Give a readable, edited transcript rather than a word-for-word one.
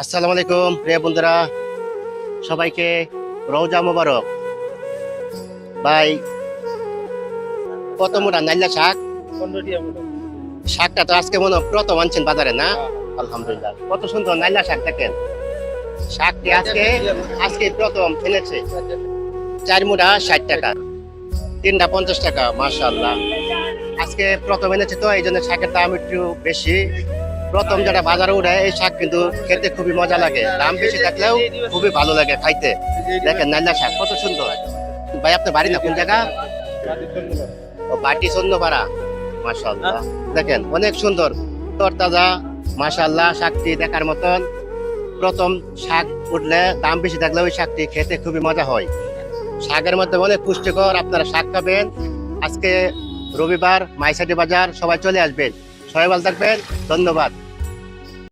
আসসালামু আলাইকুম প্রিয় বন্ধুরা, সবাইকে রওজা মোবারক। ভাই, কত মোটা নাইলা শাক? 15 শাকটা তো আজকে মনে হয় প্রথম আনছেন বাজারে না? আলহামদুলিল্লাহ, কত সুন্দর নাইলা শাক দেখেন। শাকটি আজকে আজকে প্রথম এনেছে। 4 মুঠা 60 টাকা, 3টা 50 টাকা। মাশাআল্লাহ, আজকে প্রথম এনেছে তো এই জন্য শাকের দাম একটু বেশি। প্রথম যেটা বাজারে উঠে এই শাক কিন্তু খেতে খুবই মজা লাগে, দাম বেশি থাকলেও খুবই ভালো লাগে খাইতে। দেখেন নাইলা শাক কত সুন্দর। ভাই, আপনার বাড়ি না কোন জায়গা? ও, বাটি চন্দ্রপাড়া। মাশাআল্লাহ, দেখেন অনেক সুন্দর তরতাজা। মাশাআল্লাহ, শাকটি দেখার মতন। প্রথম শাক উঠলে দাম বেশি থাকলে ওই শাকটি খেতে খুবই মজা হয়। শাকের মধ্যে অনেক পুষ্টিকর, আপনারা শাক খাবেন। আজকে রবিবার, মাইসাটি বাজার, সবাই চলে আসবেন। সবাই ভালো থাকবেন, ধন্যবাদ।